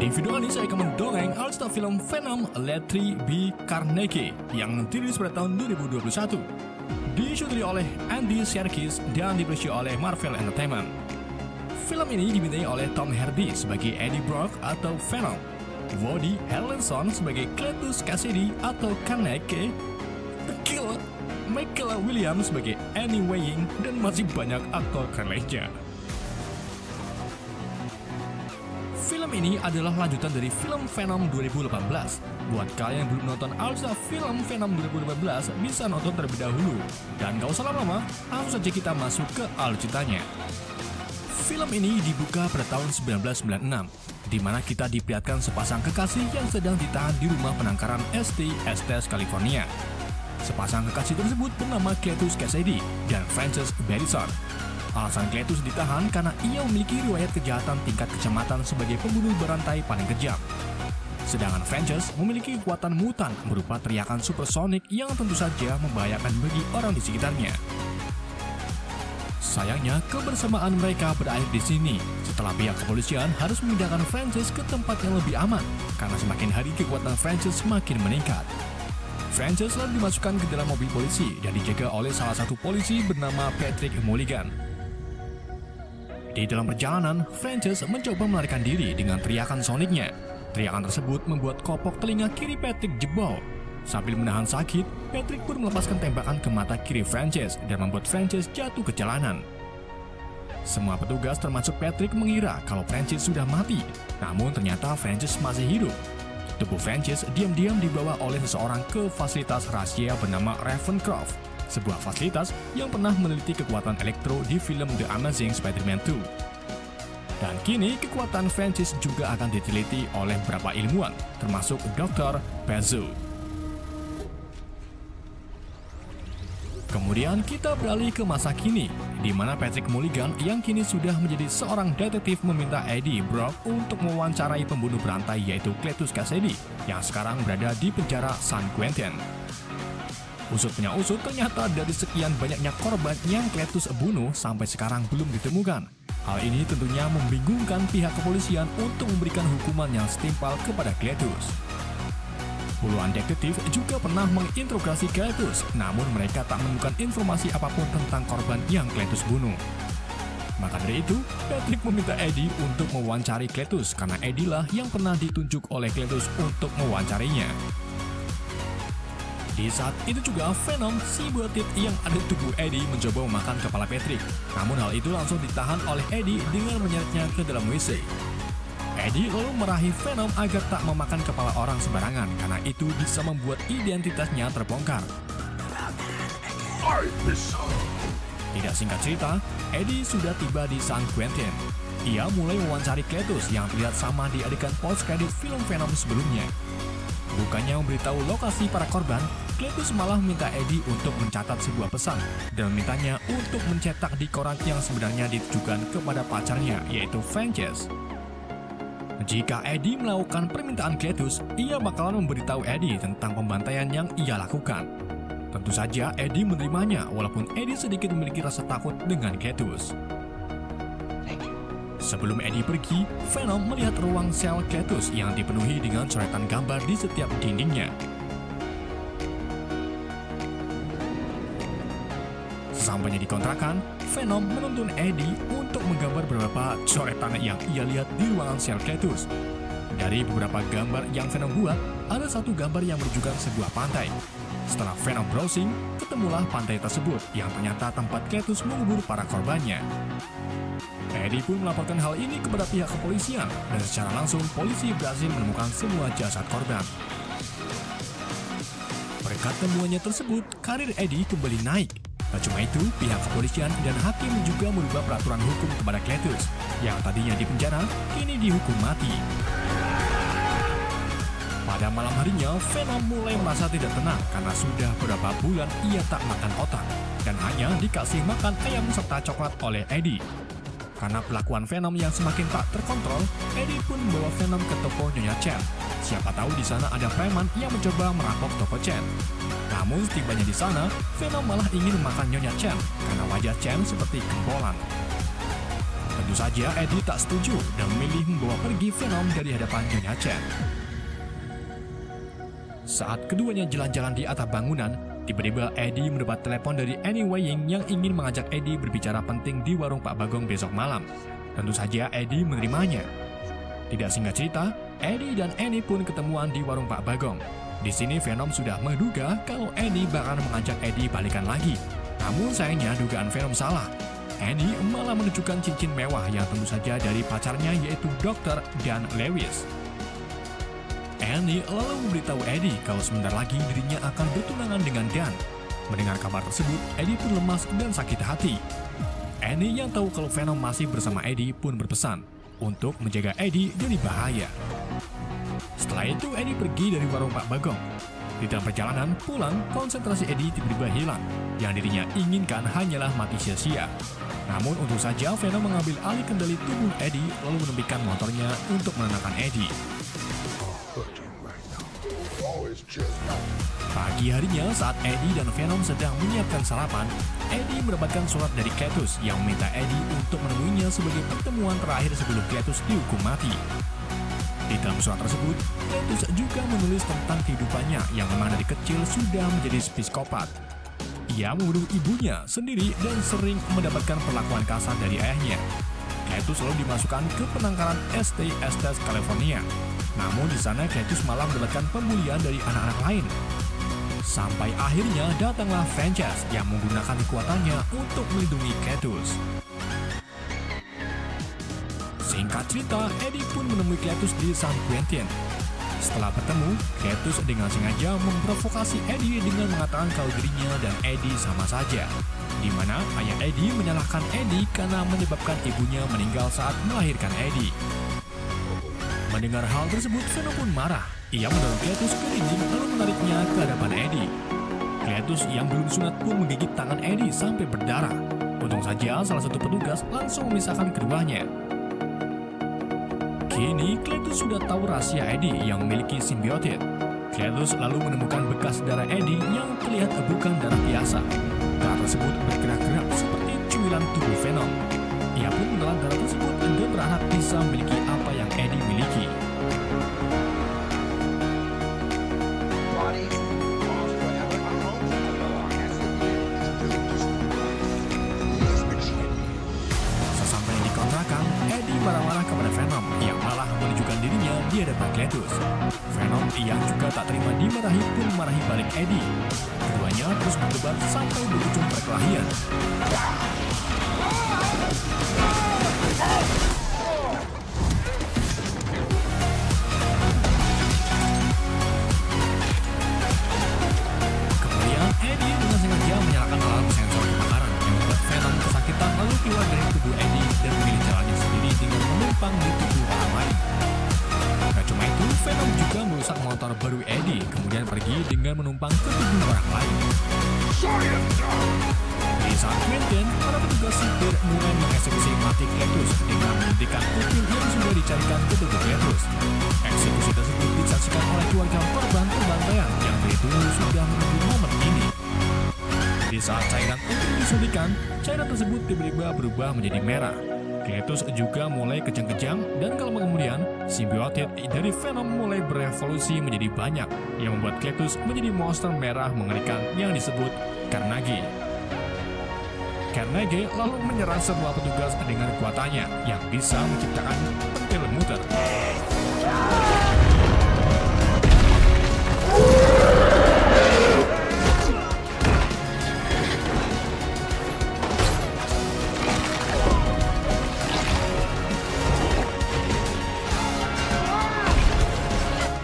Di video ini saya akan mendongeng alur film Venom Letty B. Carnegie yang dirilis pada tahun 2021. Disutradari oleh Andy Serkis dan diproduksi oleh Marvel Entertainment. Film ini dibintangi oleh Tom Hardy sebagai Eddie Brock atau Venom, Woody Harrelson sebagai Cletus Kasady atau Carnegie, Michael Williams sebagai Annie Weying, dan masih banyak aktor keren lainnya. Film ini adalah lanjutan dari film Venom 2018. Buat kalian yang belum nonton alur film Venom 2018, bisa nonton terlebih dahulu. Dan gak usah lama-lama, langsung saja kita masuk ke alur ceritanya. Film ini dibuka pada tahun 1996, di mana kita diperlihatkan sepasang kekasih yang sedang ditahan di rumah penangkaran ST Estes, California. Sepasang kekasih tersebut bernama Cletus Kasady dan Frances Billison. Alasan Cletus ditahan karena ia memiliki riwayat kejahatan tingkat kecamatan sebagai pembunuh berantai paling kejam. Sedangkan Frances memiliki kekuatan mutan berupa teriakan supersonik yang tentu saja membahayakan bagi orang di sekitarnya. Sayangnya, kebersamaan mereka berakhir di sini setelah pihak kepolisian harus memindahkan Frances ke tempat yang lebih aman karena semakin hari kekuatan Frances semakin meningkat. Frances lalu dimasukkan ke dalam mobil polisi dan dijaga oleh salah satu polisi bernama Patrick Mulligan. Di dalam perjalanan, Frances mencoba melarikan diri dengan teriakan soniknya. Teriakan tersebut membuat kopok telinga kiri Patrick jebol. Sambil menahan sakit, Patrick pun melepaskan tembakan ke mata kiri Frances dan membuat Frances jatuh ke jalanan. Semua petugas termasuk Patrick mengira kalau Frances sudah mati, namun ternyata Frances masih hidup. Tubuh Frances diam-diam dibawa oleh seseorang ke fasilitas rahasia bernama Ravencroft, sebuah fasilitas yang pernah meneliti kekuatan elektro di film The Amazing Spider-Man 2. Dan kini kekuatan Frances juga akan diteliti oleh beberapa ilmuwan, termasuk Dr. Pezzo. Kemudian kita beralih ke masa kini, di mana Patrick Mulligan yang kini sudah menjadi seorang detektif meminta Eddie Brock untuk mewawancarai pembunuh berantai yaitu Cletus Kasady yang sekarang berada di penjara San Quentin. Usut punya usut, ternyata dari sekian banyaknya korban yang Cletus bunuh sampai sekarang belum ditemukan. Hal ini tentunya membingungkan pihak kepolisian untuk memberikan hukuman yang setimpal kepada Cletus. Puluhan detektif juga pernah menginterogasi Cletus, namun mereka tak menemukan informasi apapun tentang korban yang Cletus bunuh. Maka dari itu, Patrick meminta Eddie untuk mewawancari Cletus karena Eddie lah yang pernah ditunjuk oleh Cletus untuk mewawancarinya. Di saat itu juga Venom, si buatit yang ada di tubuh Eddie, mencoba memakan kepala Patrick. Namun hal itu langsung ditahan oleh Eddie dengan menyeretnya ke dalam WC. Eddie lalu merahi Venom agar tak memakan kepala orang sembarangan karena itu bisa membuat identitasnya terbongkar. Tidak singkat cerita, Eddie sudah tiba di San Quentin. Ia mulai mewawancari Cletus yang terlihat sama di adegan post-credit film Venom sebelumnya. Bukannya memberitahu lokasi para korban, Cletus malah meminta Eddie untuk mencatat sebuah pesan dan memintanya untuk mencetak di koran yang sebenarnya ditujukan kepada pacarnya, yaitu Frances. Jika Eddie melakukan permintaan Cletus, ia bakalan memberitahu Eddie tentang pembantaian yang ia lakukan. Tentu saja Eddie menerimanya, walaupun Eddie sedikit memiliki rasa takut dengan Cletus. Sebelum Eddie pergi, Venom melihat ruang sel Cletus yang dipenuhi dengan coretan gambar di setiap dindingnya. Sampainya di kontrakan, Venom menuntun Eddie untuk menggambar beberapa coretan yang ia lihat di ruangan sel Cletus. Dari beberapa gambar yang Venom buat, ada satu gambar yang menunjukkan sebuah pantai. Setelah Venom browsing, ketemulah pantai tersebut yang ternyata tempat Cletus mengubur para korbannya. Eddie pun melaporkan hal ini kepada pihak kepolisian dan secara langsung polisi berhasil menemukan semua jasad korban. Berkat temuannya tersebut, karir Eddie kembali naik. Tak cuma itu, pihak kepolisian dan hakim juga merubah peraturan hukum kepada Cletus, yang tadinya dipenjara, kini dihukum mati. Pada malam harinya, Venom mulai merasa tidak tenang karena sudah beberapa bulan ia tak makan otak dan hanya dikasih makan ayam serta coklat oleh Eddie. Karena perlakuan Venom yang semakin tak terkontrol, Eddie pun membawa Venom ke toko Nyonya Chen. Siapa tahu di sana ada preman yang mencoba merampok toko Chen. Namun setibanya di sana, Venom malah ingin memakan Nyonya Chen karena wajah Chen seperti gembolan. Tentu Tentu saja Eddie tak setuju dan memilih membawa pergi Venom dari hadapan Nyonya Chen. Saat keduanya jalan-jalan di atap bangunan, tiba-tiba Eddie mendapat telepon dari Annie Weying yang ingin mengajak Eddie berbicara penting di warung Pak Bagong besok malam. Tentu saja Eddie menerimanya. Tidak singkat cerita, Eddie dan Annie pun ketemuan di warung Pak Bagong. Di sini Venom sudah menduga kalau Annie bakal mengajak Eddie balikan lagi. Namun sayangnya dugaan Venom salah. Annie malah menunjukkan cincin mewah yang tentu saja dari pacarnya yaitu Dr. Dan Lewis. Annie lalu memberitahu Eddie kalau sebentar lagi dirinya akan bertunangan dengan Dan. Mendengar kabar tersebut, Eddie pun lemas dan sakit hati. Annie yang tahu kalau Venom masih bersama Eddie pun berpesan untuk menjaga Eddie dari bahaya. Setelah itu Eddie pergi dari warung Pak Bagong. Di dalam perjalanan pulang, konsentrasi Eddie tiba-tiba hilang. Yang dirinya inginkan hanyalah mati sia-sia. Namun untung saja Venom mengambil alih kendali tubuh Eddie lalu menepikan motornya untuk menenangkan Eddie. Pagi harinya saat Eddie dan Venom sedang menyiapkan sarapan, Eddie mendapatkan surat dari Cletus yang meminta Eddie untuk menemuinya sebagai pertemuan terakhir sebelum Cletus dihukum mati. Di dalam surat tersebut, Cletus juga menulis tentang kehidupannya yang memang dari kecil sudah menjadi psikopat. Ia membunuh ibunya sendiri dan sering mendapatkan perlakuan kasar dari ayahnya. Cletus lalu dimasukkan ke penangkaran St. Estes, California. Namun di sana Cletus malah mendapatkan pembulian dari anak-anak lain. Sampai akhirnya datanglah Frances yang menggunakan kekuatannya untuk melindungi Cletus. Singkat cerita, Eddie pun menemui Cletus di San Quentin. Setelah bertemu, Cletus dengan sengaja memprovokasi Eddie dengan mengatakan kalau dirinya dan Eddie sama saja. Di mana ayah Eddie menyalahkan Eddie karena menyebabkan ibunya meninggal saat melahirkan Eddie. Mendengar hal tersebut, Venom pun marah. Ia mendorong Cletus ke dinding lalu menariknya ke hadapan Eddie. Cletus yang belum sunat pun menggigit tangan Eddie sampai berdarah. Untung saja salah satu petugas langsung memisahkan keduanya. Kini Cletus sudah tahu rahasia Eddie yang memiliki simbiotit. Cletus lalu menemukan bekas darah Eddie yang terlihat bukan darah biasa. Darah tersebut bergerak-gerak seperti cuilan tubuh Venom. Ia pun menelan darah tersebut dan berharap bisa memiliki apa yang Eddie miliki. Sesampainya di kontrakan, Eddie marah-marah kepada Venom yang malah menunjukkan dirinya di hadapan Cletus. Venom yang juga tak terima dimarahi pun marahi balik Eddie. Keduanya terus berdebat sampai berujung perkelahian. Kemudian Eddie dengan sengaja menyalakan alarm sensor kebakaran yang membuat Venom kesakitan lalu keluar dari tubuh Eddie dan memilih jalannya sendiri dengan menumpang di tubuh orang lain. Gak cuma itu, Venom juga merusak motor baru Eddie kemudian pergi dengan menumpang ke tubuh orang lain. Di San Quentin, para petugas sipir mulai mengeksekusi mati Cletus dengan menyuntikkan upil yang sudah dicarikan ke tubuh Cletus. Eksekusi tersebut disaksikan oleh keluarga korban pembantaian yang ditunggu sudah menunggu momen ini. Di saat cairan upil disuntikan, cairan tersebut tiba-tiba berubah menjadi merah. Cletus juga mulai kejang-kejang dan lama kemudian simbiotit dari Venom mulai berevolusi menjadi banyak yang membuat Cletus menjadi monster merah mengerikan yang disebut Carnage. Carnage lalu menyerang semua petugas dengan kekuatannya yang bisa menciptakan pentil muter.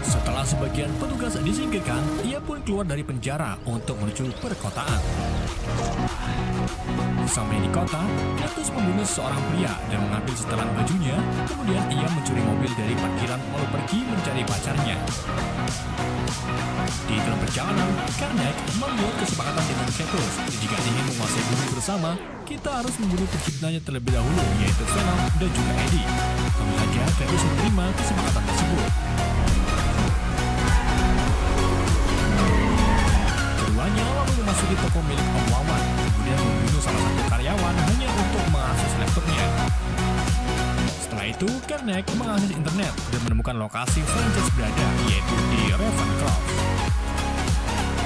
Setelah sebagian petugas disingkirkan, ia pun keluar dari penjara untuk menuju perkotaan. Sampai di kota, Cletus membunuh seorang pria dan mengambil setelan bajunya. Kemudian ia mencuri mobil dari parkiran lalu pergi mencari pacarnya. Di dalam perjalanan, Carnage membuat kesepakatan dengan Cletus. Jika ingin menguasai bumi bersama, kita harus membunuh penciptanya terlebih dahulu, yaitu Venom dan juga Eddie. Tentu saja Cletus menerima kesepakatan tersebut. Keduanya lalu memasuki toko milik Om Wawan, kemudian membunuh salah satu karyawan hanya untuk mengakses laptopnya. itu, Karnak mengakses internet dan menemukan lokasi Frances berada, yaitu di Ravencroft.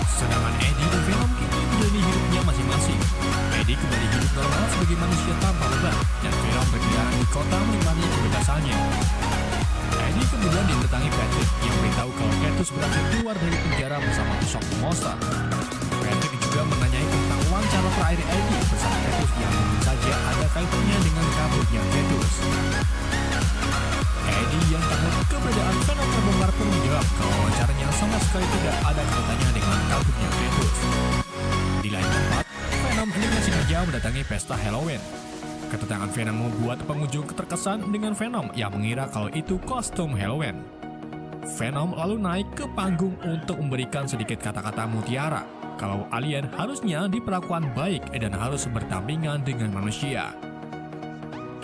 Sedangkan Eddie dan Venom kini menjalani hidupnya masing-masing. Eddie kembali hidup normal sebagai manusia tanpa beban, dan Venom berkeliaran di kota menikmati kebebasannya. Eddie kemudian didatangi Patrick yang beritahu kalau Cletus berhasil keluar dari penjara bersama Shock Monster. Patrick juga menanyai tentang wawancara terakhir Eddie bersama Cletus yang mungkin saja ada kaitannya dengan kaburnya Cletus. Eddie yang takut keberadaan Venom terbongkar pun menjawab kalau wawancaranya sama sekali tidak ada kaitannya dengan kaburnya Cletus. Di lain tempat, Venom dengan sengaja mendatangi pesta Halloween. Kedatangan Venom membuat pengunjung terkesan dengan Venom yang mengira kalau itu kostum Halloween. Venom lalu naik ke panggung untuk memberikan sedikit kata-kata mutiara kalau alien harusnya diperlakukan baik dan harus berdampingan dengan manusia.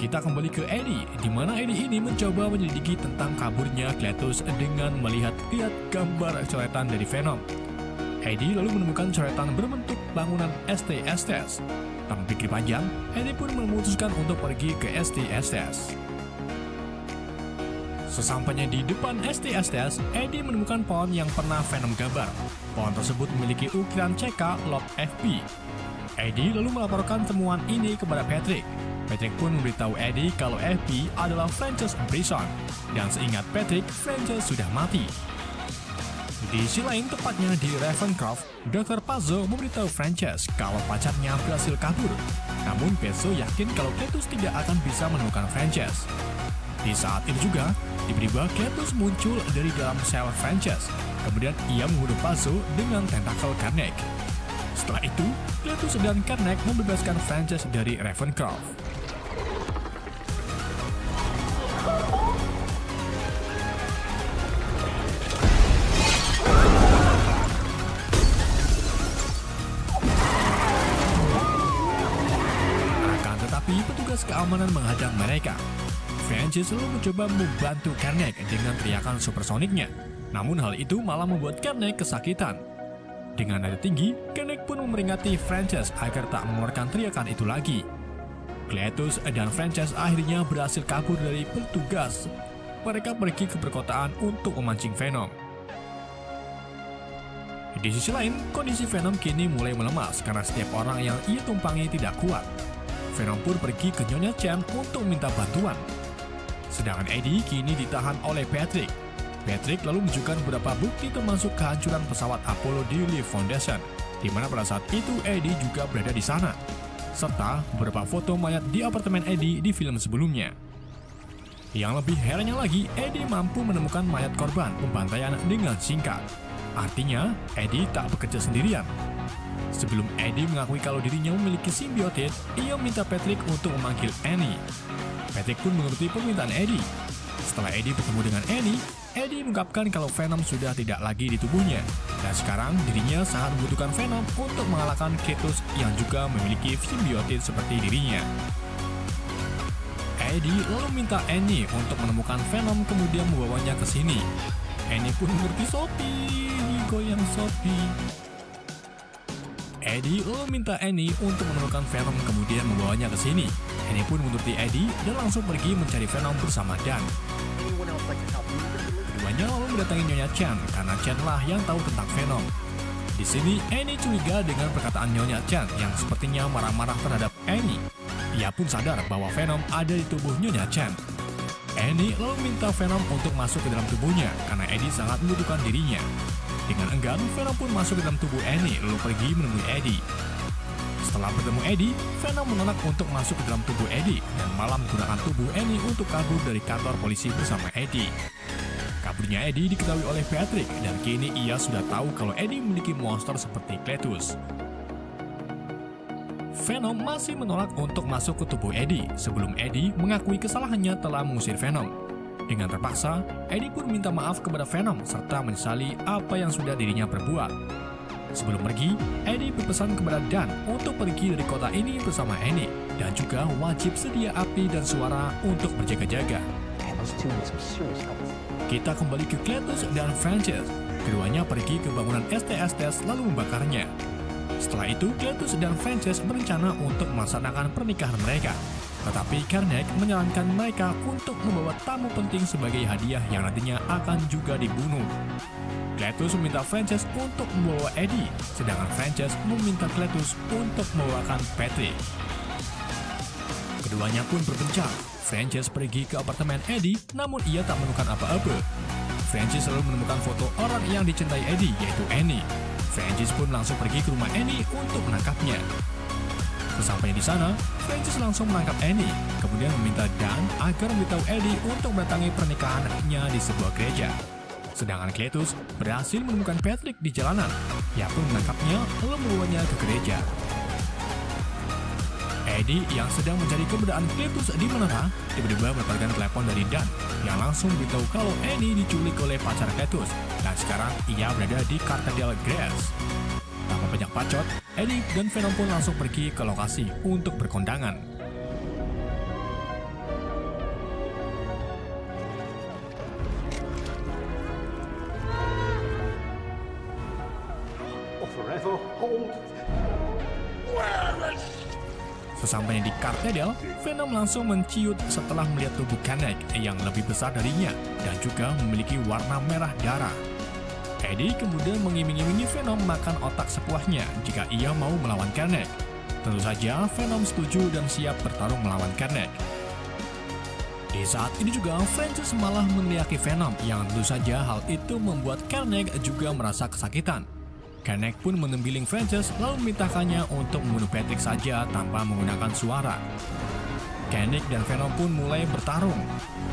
Kita kembali ke Eddie, di mana Eddie ini mencoba menyelidiki tentang kaburnya Cletus dengan lihat gambar coretan dari Venom. Eddie lalu menemukan coretan berbentuk bangunan ST Estes. Tanpa pikir panjang, Eddie pun memutuskan untuk pergi ke ST Estes. Sesampainya di depan ST Estes, Eddie menemukan pohon yang pernah Venom gambar. Pohon tersebut memiliki ukiran CK Love FP. Eddie lalu melaporkan temuan ini kepada Patrick. Patrick pun memberitahu Eddie kalau FP adalah Frances Brisson, dan seingat Patrick, Frances sudah mati. Di sisi lain, tepatnya di Ravencroft, Dr. Pazzo memberitahu Frances kalau pacarnya berhasil kabur. Namun Pezzo yakin kalau Cletus tidak akan bisa menemukan Frances. Di saat itu juga, tiba-tiba Cletus muncul dari dalam sel Frances. Kemudian ia membunuh Pazzo dengan tentakel Karnak. Setelah itu, Cletus dan Karnak membebaskan Frances dari Ravencroft. Petugas keamanan menghadang mereka. Frances lalu mencoba membantu Karnak dengan teriakan supersoniknya. Namun hal itu malah membuat Karnak kesakitan. Dengan nada tinggi, Karnak pun memperingati Frances agar tak mengeluarkan teriakan itu lagi. Cletus dan Frances akhirnya berhasil kabur dari petugas. Mereka pergi ke perkotaan untuk memancing Venom. Di sisi lain, kondisi Venom kini mulai melemas karena setiap orang yang ia tumpangi tidak kuat. Venom pun pergi ke Nyonya Chen untuk minta bantuan. Sedangkan Eddie kini ditahan oleh Patrick. Patrick lalu menunjukkan beberapa bukti termasuk kehancuran pesawat Apollo di Leaf Foundation, di mana pada saat itu Eddie juga berada di sana, serta beberapa foto mayat di apartemen Eddie di film sebelumnya. Yang lebih herannya lagi, Eddie mampu menemukan mayat korban pembantaian dengan singkat. Artinya, Eddie tak bekerja sendirian. Sebelum Eddie mengakui kalau dirinya memiliki simbiote, ia minta Patrick untuk memanggil Annie. Patrick pun menuruti permintaan Eddie. Setelah Eddie bertemu dengan Annie, Eddie mengungkapkan kalau Venom sudah tidak lagi di tubuhnya, dan sekarang dirinya sangat membutuhkan Venom untuk mengalahkan Cletus yang juga memiliki simbiote seperti dirinya. Eddie lalu minta Annie untuk menemukan Venom kemudian membawanya ke sini. Annie pun mengerti Sophie, goyang Sophie. Eddie lalu minta Annie untuk menemukan Venom kemudian membawanya ke sini. Annie pun menuruti Eddie dan langsung pergi mencari Venom bersama Dan. Keduanya lalu mendatangi Nyonya Chen karena Chen lah yang tahu tentang Venom. Di sini Annie curiga dengan perkataan Nyonya Chen yang sepertinya marah-marah terhadap Annie. Ia pun sadar bahwa Venom ada di tubuh Nyonya Chen. Annie lalu minta Venom untuk masuk ke dalam tubuhnya karena Eddie sangat membutuhkan dirinya. Dengan enggan, Venom pun masuk ke dalam tubuh Annie lalu pergi menemui Eddie. Setelah bertemu Eddie, Venom menolak untuk masuk ke dalam tubuh Eddie dan malah menggunakan tubuh Annie untuk kabur dari kantor polisi bersama Eddie. Kaburnya Eddie diketahui oleh Patrick dan kini ia sudah tahu kalau Eddie memiliki monster seperti Cletus. Venom masih menolak untuk masuk ke tubuh Eddie sebelum Eddie mengakui kesalahannya telah mengusir Venom. Dengan terpaksa, Eddie pun minta maaf kepada Venom serta menyesali apa yang sudah dirinya perbuat. Sebelum pergi, Eddie berpesan kepada Dan untuk pergi dari kota ini bersama Annie dan juga wajib sedia api dan suara untuk berjaga-jaga. Kita kembali ke Cletus dan Frances. Keduanya pergi ke bangunan ST Estes lalu membakarnya. Setelah itu, Cletus dan Frances berencana untuk melaksanakan pernikahan mereka. Tetapi Karnak menyarankan mereka untuk membawa tamu penting sebagai hadiah yang nantinya akan juga dibunuh. Cletus meminta Frances untuk membawa Eddie, sedangkan Frances meminta Cletus untuk membawakan Patrick. Keduanya pun berpencar. Frances pergi ke apartemen Eddie, namun ia tak menemukan apa-apa. Frances selalu menemukan foto orang yang dicintai Eddie, yaitu Annie. Frances pun langsung pergi ke rumah Annie untuk menangkapnya. Sesampainya di sana, Frances langsung menangkap Annie, kemudian meminta Dan agar memberitahu Eddie untuk mendatangi pernikahannya di sebuah gereja. Sedangkan Cletus berhasil menemukan Patrick di jalanan. Ia pun menangkapnya lalu membawanya ke gereja. Eddie yang sedang mencari keberadaan Cletus di menara tiba-tiba mendapatkan telepon dari Dan yang langsung beritahu kalau Annie diculik oleh pacar Cletus dan sekarang ia berada di Cartadel Grace. Tanpa banyak bacot, Eddie dan Venom pun langsung pergi ke lokasi untuk berkondangan. Sesampainya di Cartadel, Venom langsung menciut setelah melihat tubuh Karnak yang lebih besar darinya dan juga memiliki warna merah darah. Eddie kemudian mengiming-imingi Venom makan otak sepuasnya jika ia mau melawan Karnak. Tentu saja Venom setuju dan siap bertarung melawan Karnak. Di saat ini juga Frances malah meneriaki Venom yang tentu saja hal itu membuat Karnak juga merasa kesakitan. Karnak pun menembiling Frances lalu memintakannya untuk membunuh Patrick saja tanpa menggunakan suara. Karnak dan Venom pun mulai bertarung.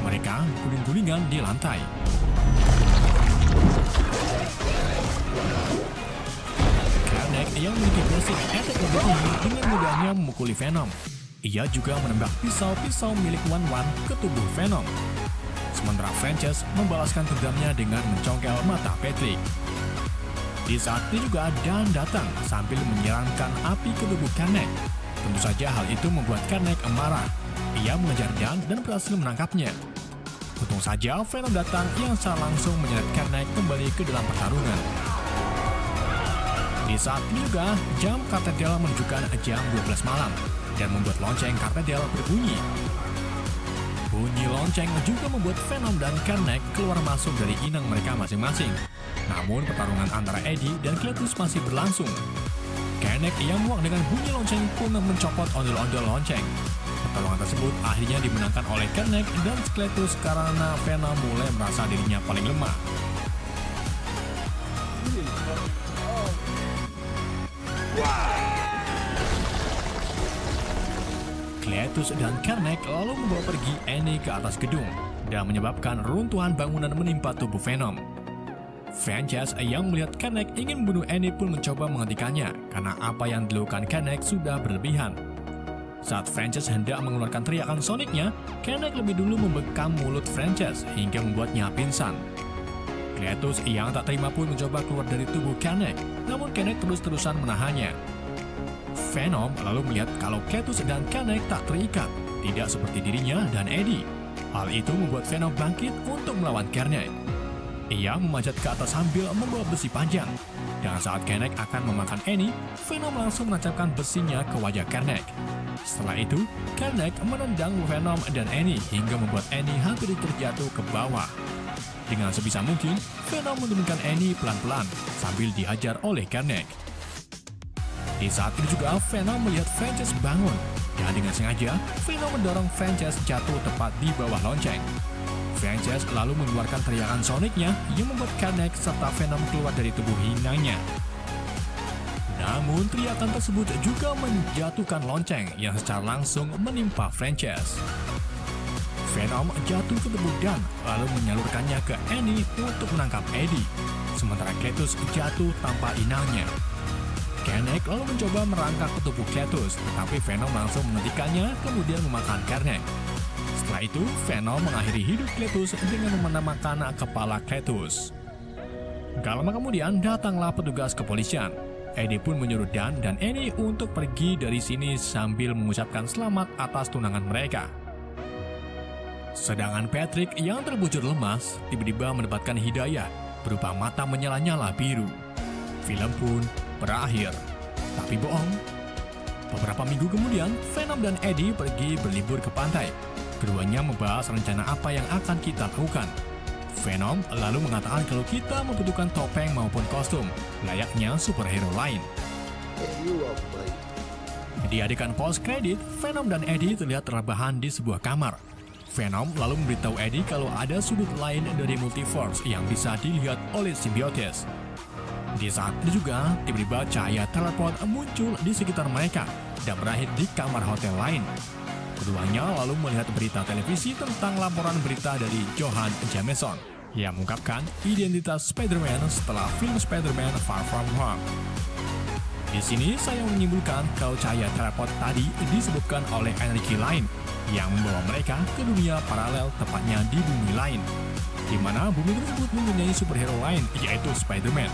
Mereka guling-gulingan di lantai. Karnak yang memiliki basic attack lebih tinggi dengan mudahnya memukuli Venom. Ia juga menembak pisau-pisau milik Wan-Wan ke tubuh Venom. Sementara Frances membalaskan dendamnya dengan mencongkel mata Patrick. Di saat ini juga Dan datang sambil menyiramkan api ke tubuh Karnak. Tentu saja hal itu membuat Karnak marah. Ia mengejar Dan berhasil menangkapnya. Untung saja Venom datang yang secara langsung menyeret Karnak kembali ke dalam pertarungan. Di saat ini juga jam Cartadel menunjukkan jam 12 malam dan membuat lonceng Cartadel berbunyi. Bunyi lonceng juga membuat Venom dan Karnak keluar masuk dari inang mereka masing-masing. Namun pertarungan antara Eddie dan Cletus masih berlangsung. Karnak yang muak dengan bunyi lonceng pun mencopot ondel-ondel lonceng. Pertarungan tersebut akhirnya dimenangkan oleh Karnak dan Cletus karena Venom mulai merasa dirinya paling lemah. Cletus dan Karnak lalu membawa pergi Annie ke atas gedung dan menyebabkan runtuhan bangunan menimpa tubuh Venom. Frances yang melihat Karnak ingin membunuh Annie pun mencoba menghentikannya karena apa yang dilakukan Karnak sudah berlebihan. Saat Frances hendak mengeluarkan teriakan soniknya, Karnak lebih dulu membekam mulut Frances hingga membuatnya pingsan. Cletus yang tak terima pun mencoba keluar dari tubuh Karnak, namun Karnak terus-terusan menahannya. Venom lalu melihat kalau Cletus dan Karnak tak terikat, tidak seperti dirinya dan Eddie. Hal itu membuat Venom bangkit untuk melawan Karnak. Ia memanjat ke atas sambil membawa besi panjang. Dan saat Karnak akan memakan Annie, Venom langsung menancapkan besinya ke wajah Karnak. Setelah itu, Karnak menendang Venom dan Annie hingga membuat Annie hampir terjatuh ke bawah. Dengan sebisa mungkin, Venom menurunkan Annie pelan-pelan sambil dihajar oleh Karnak. Di saat ini juga Venom melihat Frances bangun. Dan dengan sengaja, Venom mendorong Frances jatuh tepat di bawah lonceng. Frances lalu mengeluarkan teriakan soniknya yang membuat Karnak serta Venom keluar dari tubuh inangnya. Namun teriakan tersebut juga menjatuhkan lonceng yang secara langsung menimpa Frances. Venom jatuh ke tubuh Dan lalu menyalurkannya ke Annie untuk menangkap Eddie. Sementara Cletus jatuh tanpa inangnya. Karnak lalu mencoba merangkak ke tubuh Cletus, tetapi Venom langsung menghentikannya kemudian memakan Karnak. Setelah itu, Venom mengakhiri hidup Cletus dengan menamakan kepala Cletus. Gak lama kemudian, datanglah petugas kepolisian. Eddie pun menyuruh Dan dan Annie untuk pergi dari sini sambil mengucapkan selamat atas tunangan mereka. Sedangkan Patrick yang terbujur lemas, tiba-tiba mendapatkan hidayah berupa mata menyala-nyala biru. Film pun berakhir. Tapi bohong. Beberapa minggu kemudian, Venom dan Eddie pergi berlibur ke pantai. Keduanya membahas rencana apa yang akan kita lakukan. Venom lalu mengatakan kalau kita membutuhkan topeng maupun kostum, layaknya superhero lain. Di adegan post credit, Venom dan Eddie terlihat rebahan di sebuah kamar. Venom lalu memberitahu Eddie kalau ada sudut lain dari multiverse yang bisa dilihat oleh simbiotes. Di saat itu juga, tiba-tiba cahaya teleport muncul di sekitar mereka dan berakhir di kamar hotel lain. Keduanya lalu melihat berita televisi tentang laporan berita dari Jonah Jameson yang mengungkapkan identitas Spider-Man setelah film Spider-Man Far From Home. Di sini saya menyimpulkan kalau cahaya teleport tadi disebabkan oleh energi lain yang membawa mereka ke dunia paralel, tepatnya di bumi lain, di mana bumi tersebut mempunyai superhero lain, yaitu Spider-Man.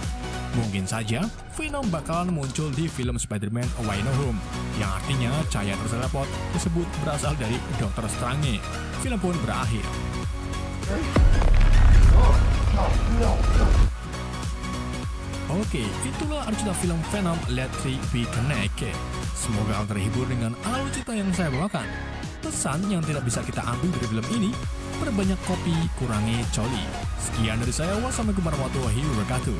Mungkin saja Venom bakalan muncul di film Spider-Man Way No Home, yang artinya cahaya teleport tersebut berasal dari Dr. Strange. Film pun berakhir. Oke, itulah arti film Venom Let Three Be Connect. Semoga kalian terhibur dengan alur cerita yang saya bawakan. Pesan yang tidak bisa kita ambil dari film ini, perbanyak kopi, kurangi coli. Sekian dari saya, wassalamualaikum warahmatullahi wabarakatuh.